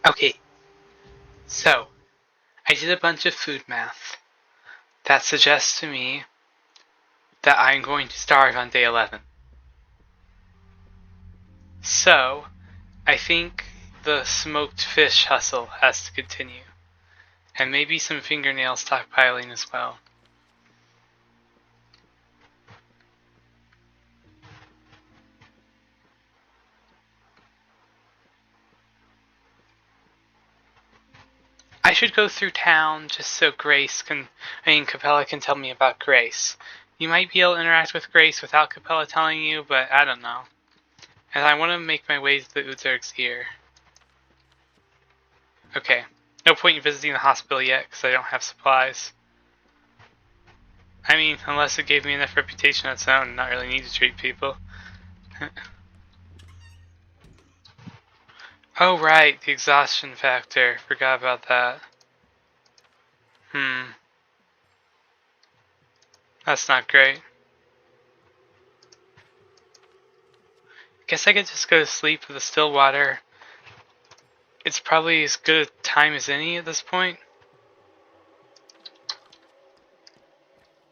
Okay, so I did a bunch of food math that suggests to me that I'm going to starve on day 11. So, I think the smoked fish hustle has to continue, and maybe some fingernail stockpiling as well. I should go through town just so Capella can tell me about Grace. You might be able to interact with Grace without Capella telling you, but I don't know. And I want to make my way to the Uzerg's ear. Okay, no point in visiting the hospital yet, because I don't have supplies. I mean, unless it gave me enough reputation on its own and not really need to treat people. Oh right, the exhaustion factor. Forgot about that. That's not great. Guess I could just go to sleep with the still water. It's probably as good a time as any at this point.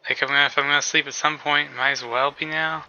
Like, if I'm gonna sleep at some point, might as well be now.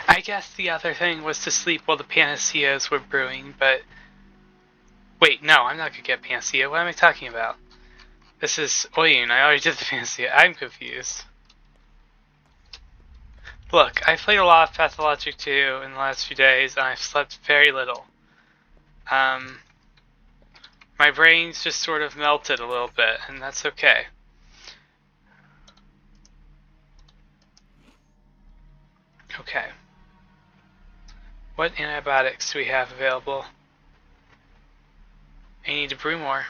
I guess the other thing was to sleep while the panaceas were brewing, but... Wait, no, I'm not gonna get panacea. What am I talking about? This is Oyun. I already did the panacea. I'm confused. Look, I've played a lot of Pathologic 2 in the last few days, and I've slept very little. My brain's just sort of melted a little bit, and that's okay. Okay. What antibiotics do we have available? I need to brew more.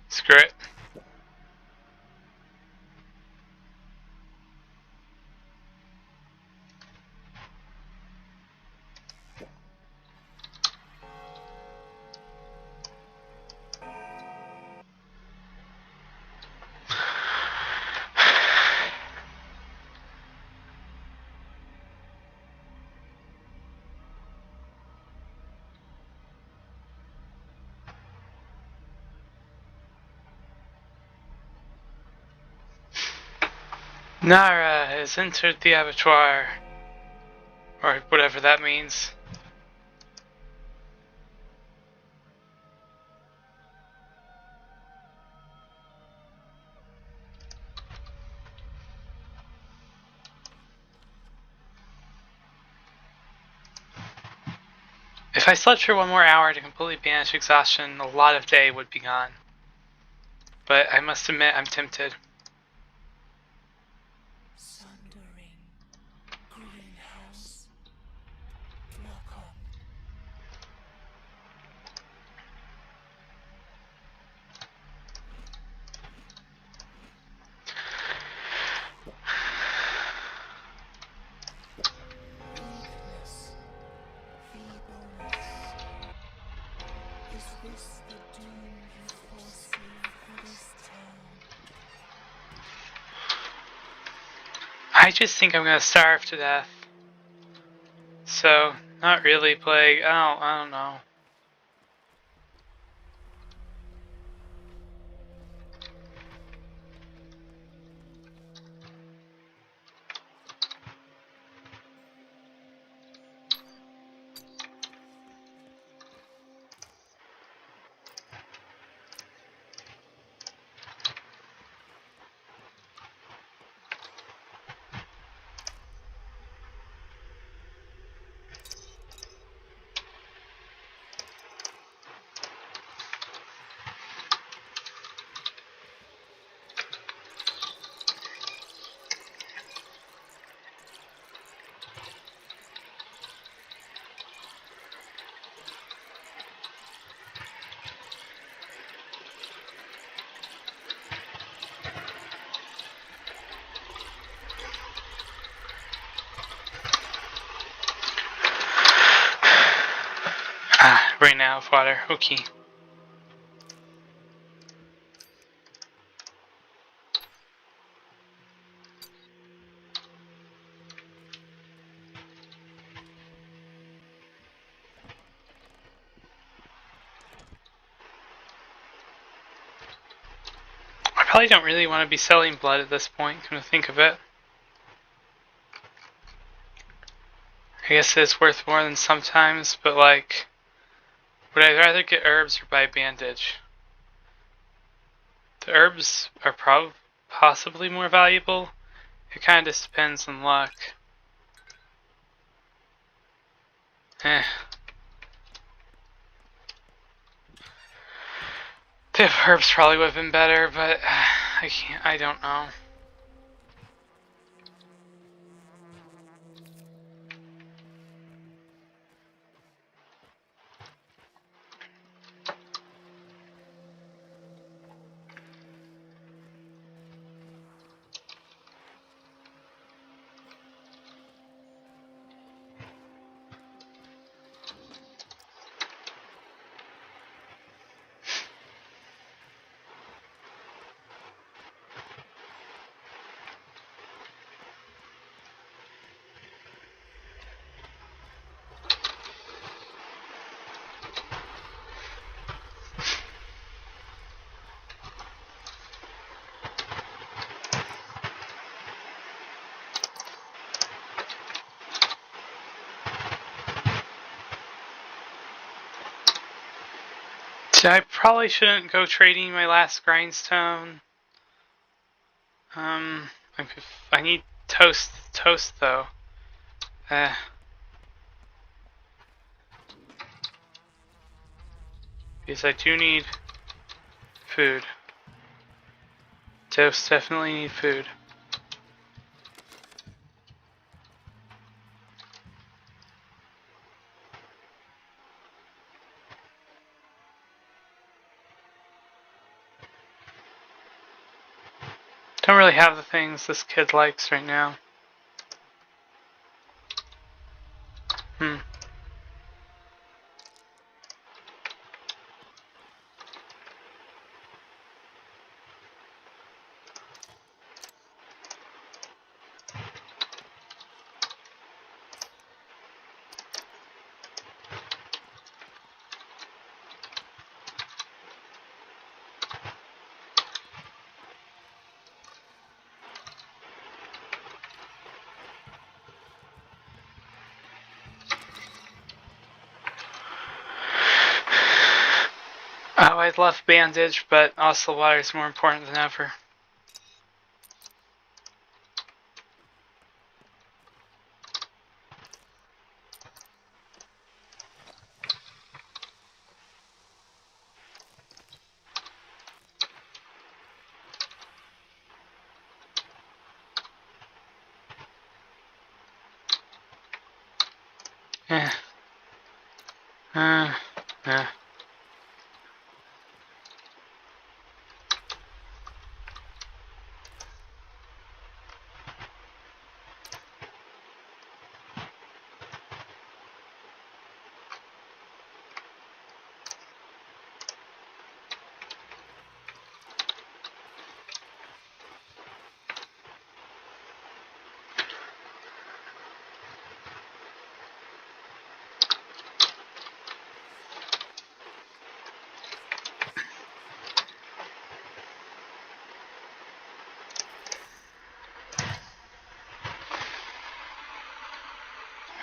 Screw it. Nara has entered the abattoir. Or whatever that means. If I slept for one more hour to completely banish exhaustion, a lot of day would be gone. But I must admit, I'm tempted. Sundering greenhouse. Welcome. Weakness, feebleness. Is this the doom you foresee for this town? I just think I'm gonna starve to death. So, not really plague. I don't know. Ran out of water. Okay. I probably don't really want to be selling blood at this point, come to think of it. I guess it's worth more than sometimes, but like, would I rather get herbs or buy a bandage? The herbs are possibly more valuable. It kind of just depends on luck. Eh. The herbs probably would have been better, but I don't know. So I probably shouldn't go trading my last grindstone. I need toast though. Because I do need food. Toast definitely need food. Don't really have the things this kid likes right now. Oh, I'd love bandage, but also water is more important than ever. Eh. Eh.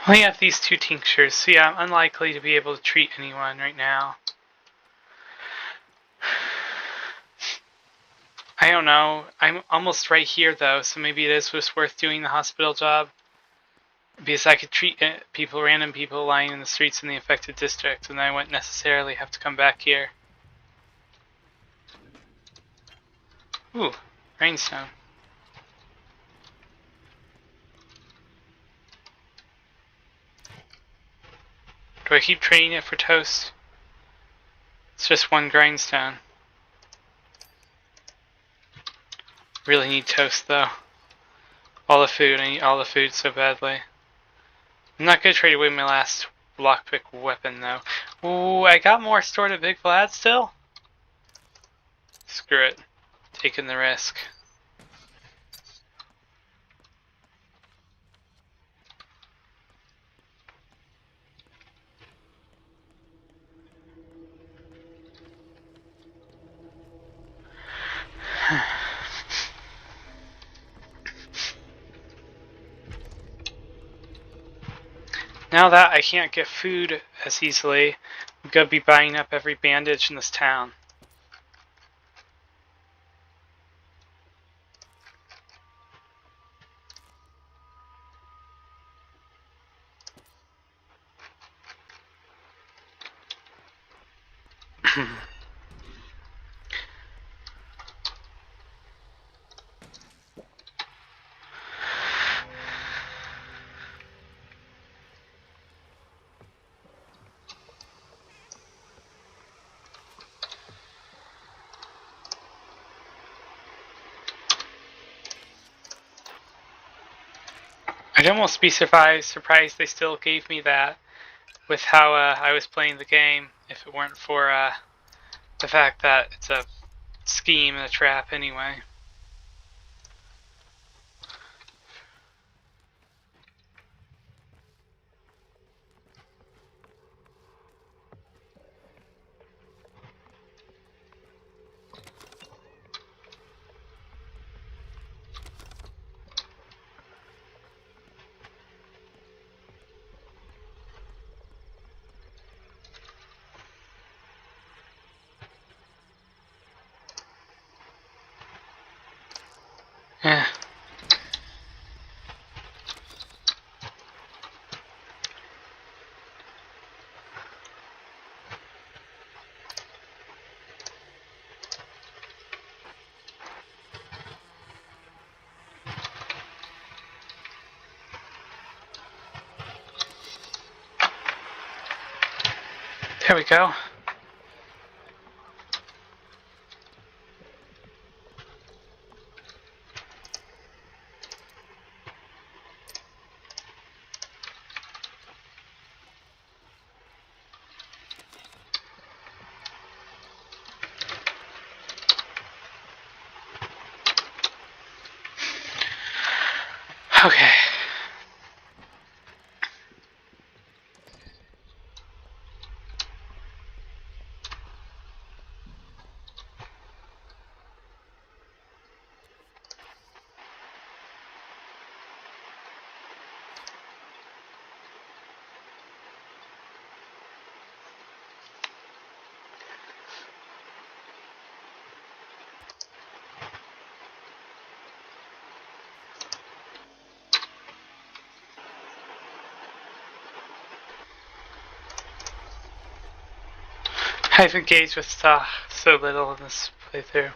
I only have these 2 tinctures, so yeah, I'm unlikely to be able to treat anyone right now. I don't know. I'm almost right here though, so maybe it is just worth doing the hospital job. Because I could treat random people lying in the streets in the affected district, and I wouldn't necessarily have to come back here. Ooh, rainstone. Do I keep trading it for toast? It's just 1 grindstone. Really need toast though. All the food, I need all the food so badly. I'm not gonna trade away my last lockpick weapon though. Ooh, I got more stored at Big Vlad still? Screw it. Taking the risk. Now that I can't get food as easily, I'm gonna be buying up every bandage in this town. I'd almost be surprised they still gave me that with how I was playing the game if it weren't for the fact that it's a scheme and a trap anyway. Yeah. There we go. Okay. I've engaged with so little in this playthrough.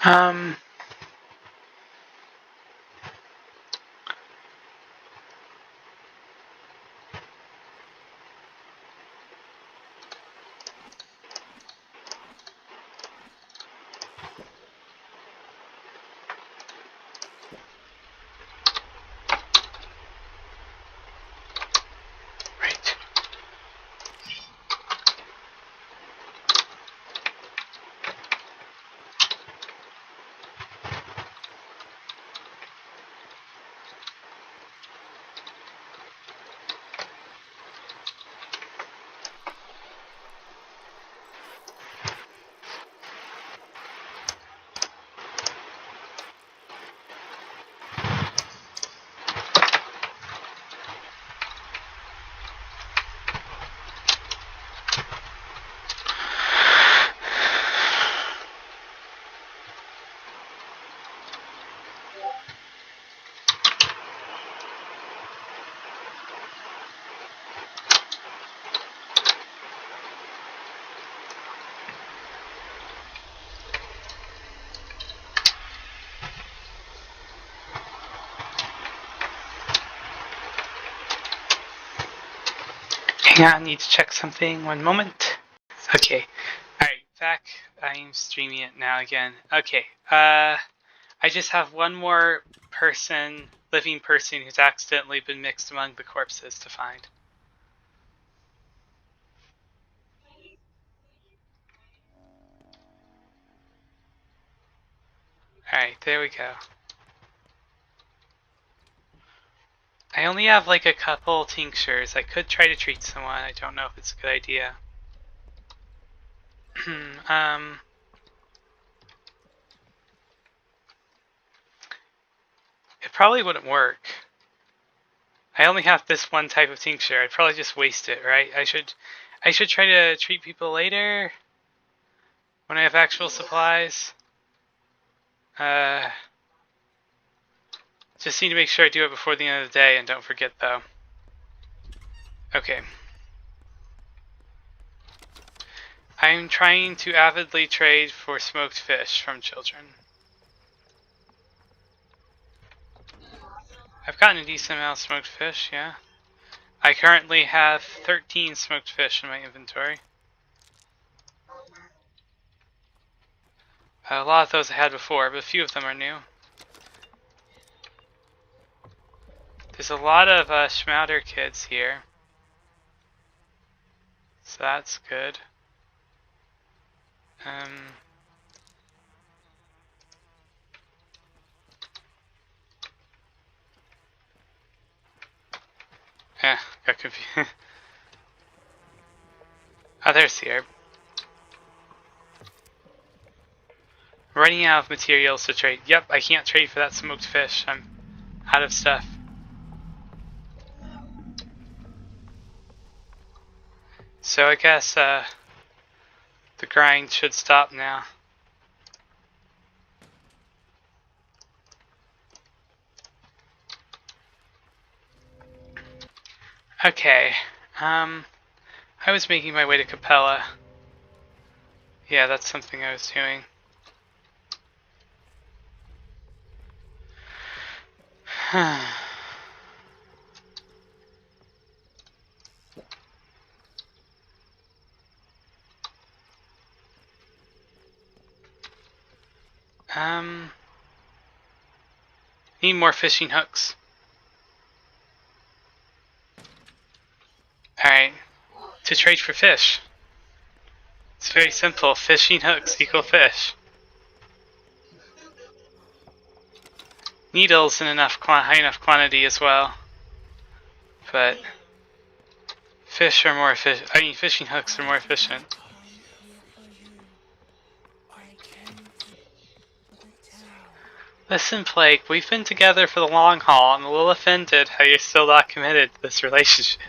Um, right. Hang on, I need to check something. One moment. Okay. Alright, back. I'm streaming it now again. Okay. I just have one more person, living person, who's accidentally been mixed among the corpses to find. Alright, there we go. I only have like a couple tinctures. I could try to treat someone. I don't know if it's a good idea. It probably wouldn't work. I only have this one type of tincture. I'd probably just waste it, right? I should try to treat people later when I have actual supplies. Just need to make sure I do it before the end of the day, and don't forget though. Okay. I'm trying to avidly trade for smoked fish from children. I've gotten a decent amount of smoked fish, yeah. I currently have 13 smoked fish in my inventory. A lot of those I had before, but a few of them are new. There's a lot of Schmouder kids here, so that's good. Got confused. Oh, there's the herb. Running out of materials to trade. Yep, I can't trade for that smoked fish. I'm out of stuff. So I guess the grind should stop now. Okay. I was making my way to Capella. Yeah, that's something I was doing. Need more fishing hooks. Alright. To trade for fish. It's very simple. Fishing hooks equal fish. Needles in high enough quantity as well. But fish are more efficient. I mean, fishing hooks are more efficient. I'm here for you. I came for the town. Listen, Blake, we've been together for the long haul. I'm a little offended how you're still not committed to this relationship.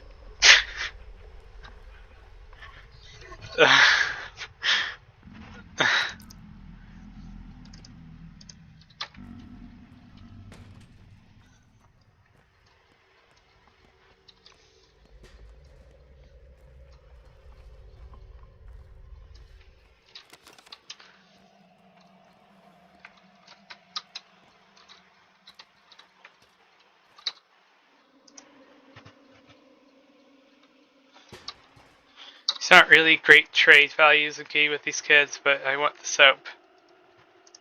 It's not really great trade values okay with these kids, but I want the soap.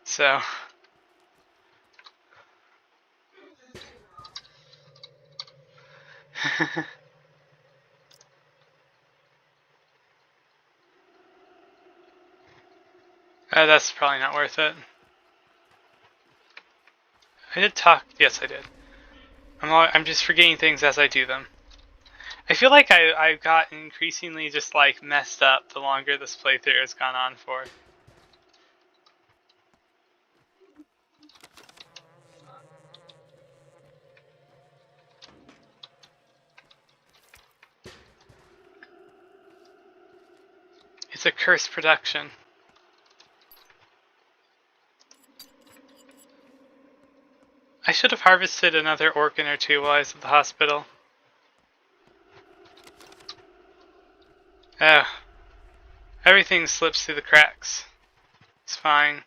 So. That's probably not worth it. I did talk. Yes, I did. I'm just forgetting things as I do them. I feel like I've gotten increasingly just like messed up the longer this playthrough has gone on for. It's a cursed production. I should have harvested another organ or two while I was at the hospital. Oh. Everything slips through the cracks. It's fine.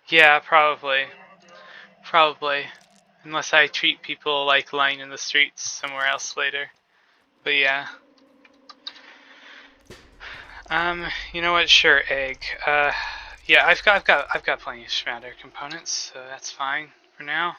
Yeah, probably. Probably. Unless I treat people like lying in the streets somewhere else later. But yeah. You know what? Sure, egg. Yeah, I've got plenty of Schmatter components, so that's fine for now.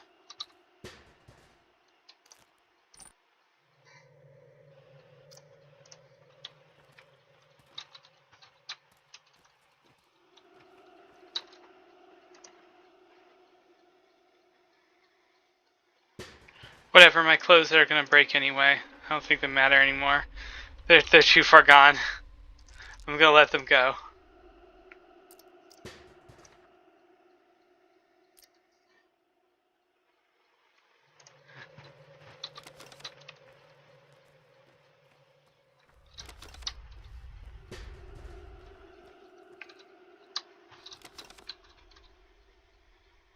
Whatever, my clothes are gonna break anyway. I don't think they matter anymore. They're too far gone. I'm gonna let them go.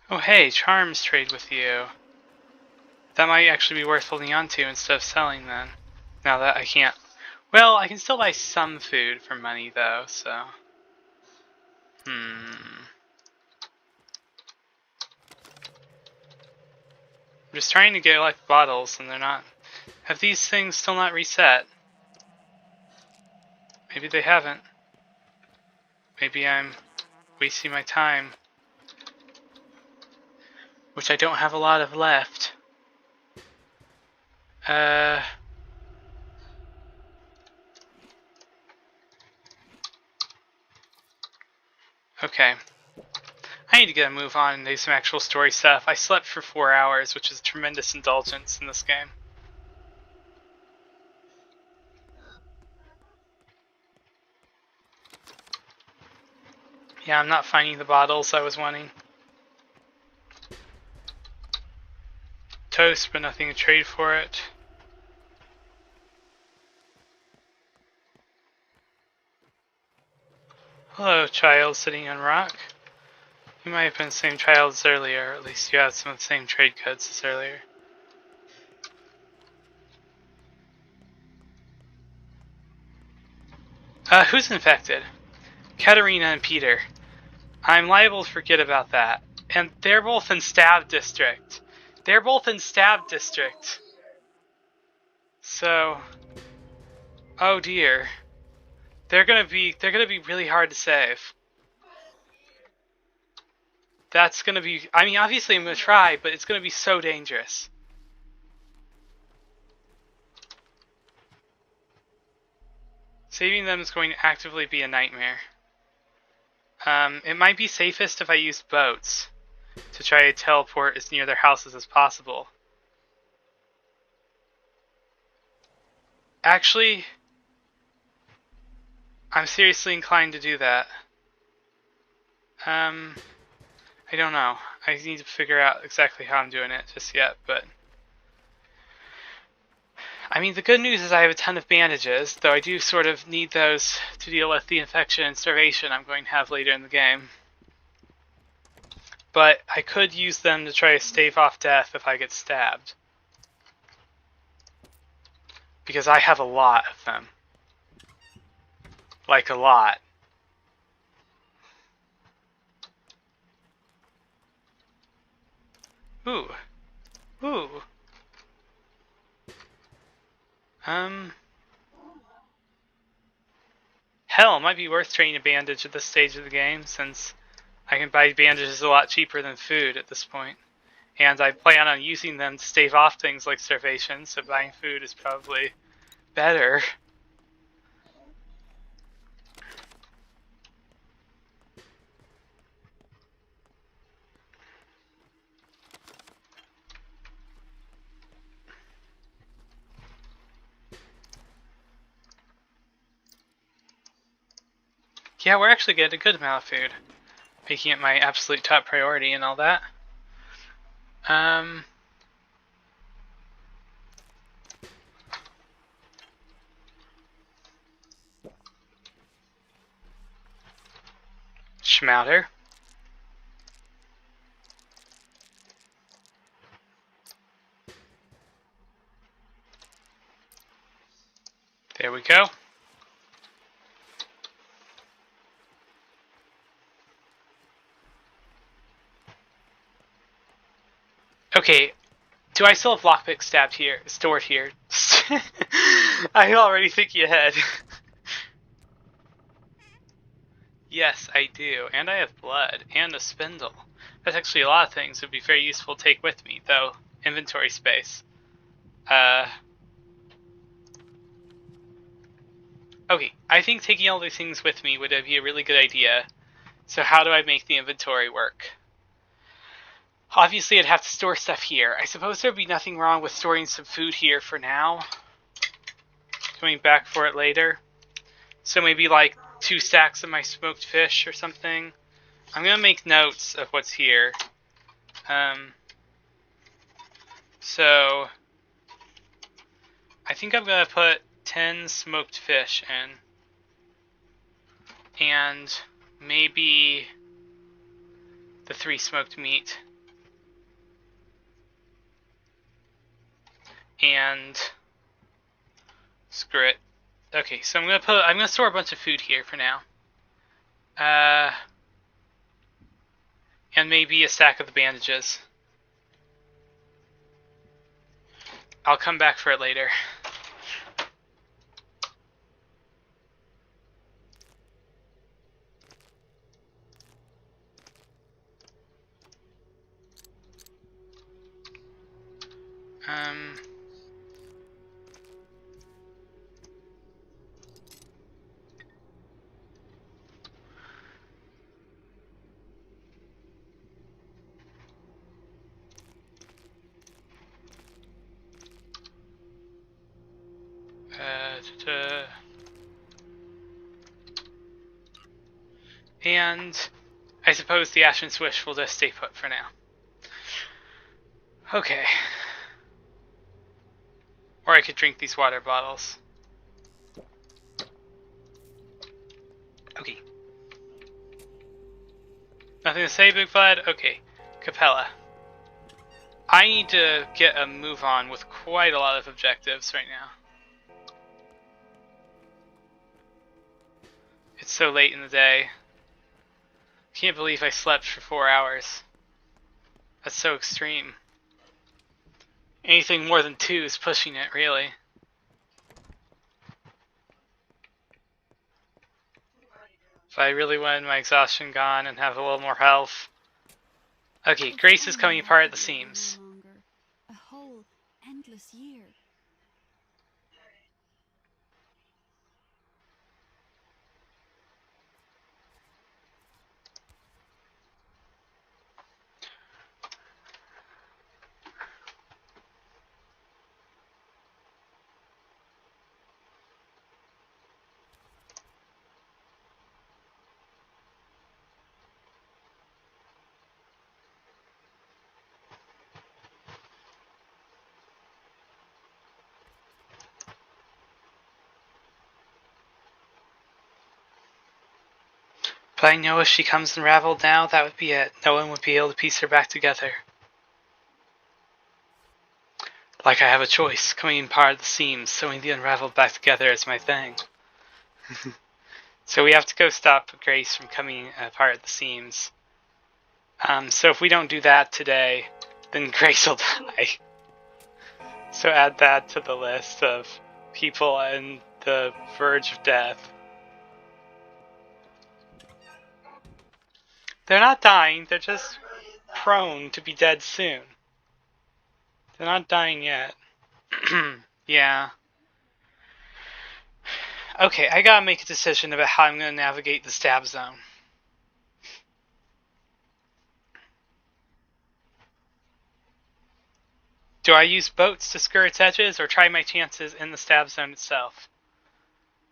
Oh hey, charms trade with you. That might actually be worth holding on to instead of selling then. Now that I can't. Well, I can still buy some food for money though, so. I'm just trying to get like bottles and they're not. Have these things still not reset? Maybe they haven't. Maybe I'm wasting my time. Which I don't have a lot of left. Okay. I need to get a move on and do some actual story stuff. I slept for 4 hours, which is tremendous indulgence in this game. Yeah, I'm not finding the bottles I was wanting. Toast, but nothing to trade for it. Hello, child sitting on rock. You might have been the same child as earlier, or at least you had some of the same trade codes as earlier. Who's infected? Katerina and Peter. I'm liable to forget about that. And they're both in Stab District. They're both in Stab District. So, oh dear. They're gonna be really hard to save. That's gonna be, I mean, obviously I'm gonna try, but it's gonna be so dangerous. Saving them is going to actively be a nightmare. It might be safest if I use boats to try to teleport as near their houses as possible. Actually, I'm seriously inclined to do that. I don't know. I need to figure out exactly how I'm doing it just yet, but... I mean, the good news is I have a ton of bandages, though I do sort of need those to deal with the infection and starvation I'm going to have later in the game. But I could use them to try to stave off death if I get stabbed. Because I have a lot of them. Like a lot. Ooh. Ooh. Hell, it might be worth trading a bandage at this stage of the game, since I can buy bandages a lot cheaper than food at this point. And I plan on using them to stave off things like starvation, so buying food is probably better. Yeah, we're actually getting a good amount of food, making it my absolute top priority and all that. Schmouter. There we go. Okay, Do I still have lockpick stored here? I'm already thinking ahead. Yes, I do, and I have blood, and a spindle. That's actually a lot of things that would be very useful to take with me, though. Inventory space. Okay, I think taking all these things with me would be a really good idea. So how do I make the inventory work? Obviously, I'd have to store stuff here. I suppose there'd be nothing wrong with storing some food here for now. Coming back for it later. So maybe like 2 stacks of my smoked fish or something. I'm gonna make notes of what's here. So I think I'm gonna put 10 smoked fish in. And maybe the 3 smoked meat. And screw it. Okay, so I'm gonna store a bunch of food here for now. And maybe a stack of the bandages. I'll come back for it later. Um, and I suppose the Ashen Swish will just stay put for now. Okay. Or I could drink these water bottles. Okay. Nothing to say, Big Vlad? Okay. Capella. I need to get a move on with quite a lot of objectives right now. It's so late in the day. Can't believe I slept for 4 hours. That's so extreme. Anything more than 2 is pushing it, really. If I really wanted my exhaustion gone and have a little more health. Okay, Grace is coming apart at the seams. A whole endless year. But I know if she comes unraveled now, that would be it. No one would be able to piece her back together. Like I have a choice, coming apart at the seams, sewing the unraveled back together is my thing. So we have to go stop Grace from coming apart at the seams. So if we don't do that today, then Grace will die. So add that to the list of people on the verge of death. They're not dying, they're just prone to be dead soon. They're not dying yet. Yeah. Okay, I gotta make a decision about how I'm gonna navigate the stab zone. Do I use boats to skirt its edges or try my chances in the stab zone itself?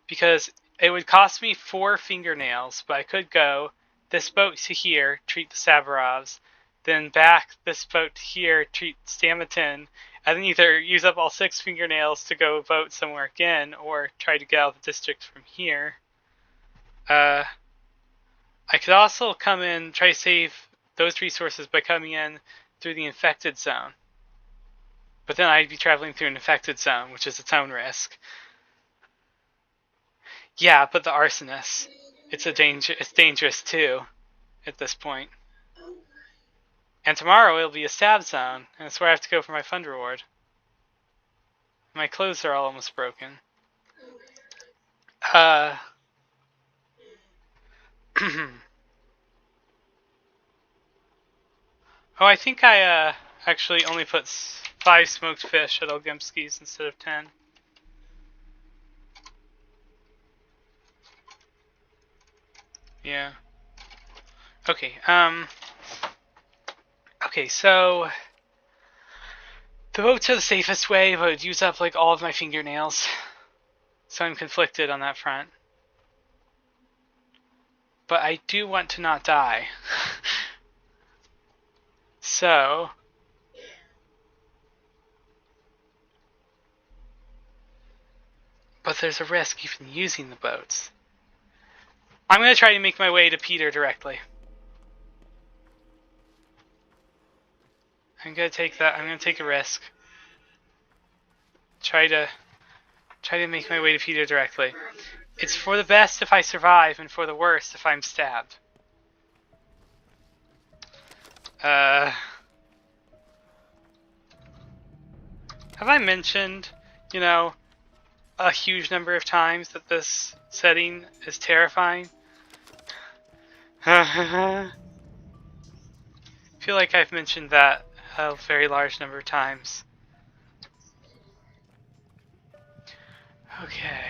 Because it would cost me 4 fingernails, but I could go this boat to here, treat the Sabarovs, then back this boat to here, treat Stamatin, and then either use up all 6 fingernails to go vote somewhere again, or try to get out of the district from here. I could also come in, try to save those resources by coming in through the infected zone. But then I'd be traveling through an infected zone, which is its own risk. Yeah, but the arsonist, it's dangerous too, at this point. And tomorrow it'll be a stab zone, and that's where I have to go for my fund reward. My clothes are all almost broken. Oh, I think I actually only put 5 smoked fish at Olgimski's instead of 10. Yeah. Okay, okay, so the boats are the safest way, but it would use up like all of my fingernails. So I'm conflicted on that front. But I do want to not die. So but there's a risk even using the boats. I'm going to try to make my way to Peter directly. I'm going to take that. I'm going to take a risk. Try to make my way to Peter directly. It's for the best if I survive, and for the worst if I'm stabbed. Have I mentioned, a huge number of times that this setting is terrifying? I feel like I've mentioned that a very large number of times. Okay.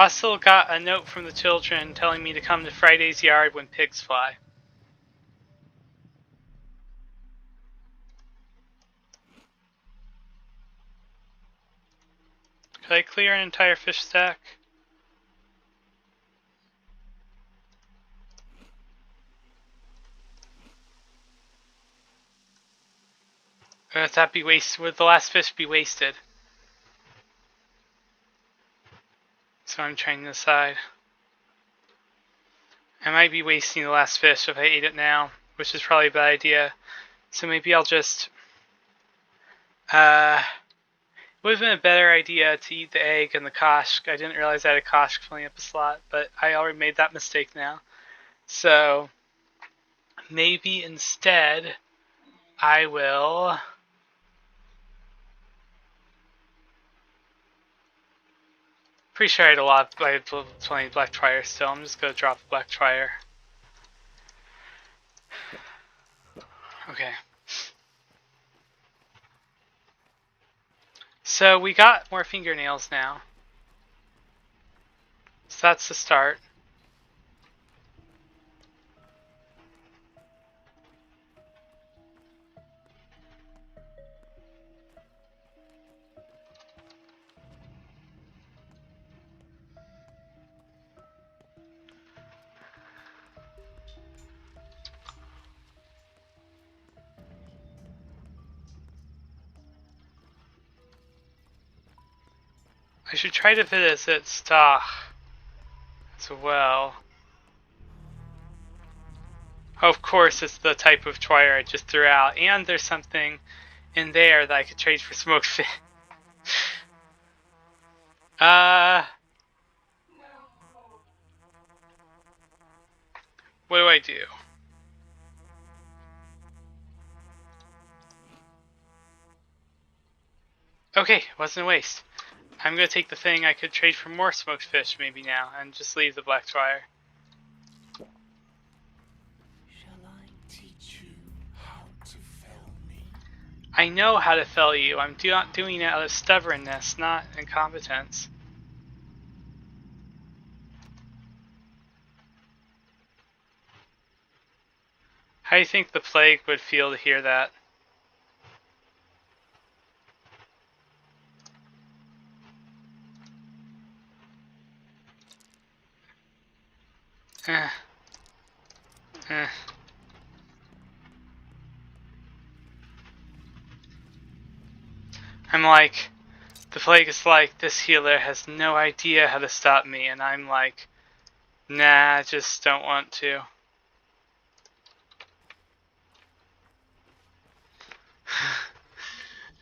I still got a note from the children telling me to come to Friday's yard when pigs fly. Could I clear an entire fish stack? Or would that be wasted? Would the last fish be wasted? So I'm trying to decide. I might be wasting the last fish if I ate it now, which is probably a bad idea. So maybe I'll just... it would have been a better idea to eat the egg and the koshk. I didn't realize I had a koshk filling up a slot, but I already made that mistake now. So maybe instead I will... Pretty sure I had a lot. I had plenty of black trier still. I'm just gonna drop the black trier. Okay. So we got more fingernails now. So that's the start. I should try to visit Stach as well. Of course, it's the type of trier I just threw out, and there's something in there that I could trade for smoked fish. What do I do? Okay, wasn't a waste. I'm gonna take the thing I could trade for more smoked fish maybe now, and just leave the black trier. Shall I teach you how to fell me? I know how to fell you. I'm not doing it out of stubbornness, not incompetence. How do you think the plague would feel to hear that? Eh. Eh. I'm like, the plague is like, this healer has no idea how to stop me, and I'm like, nah, I just don't want to.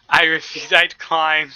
I refuse, I decline.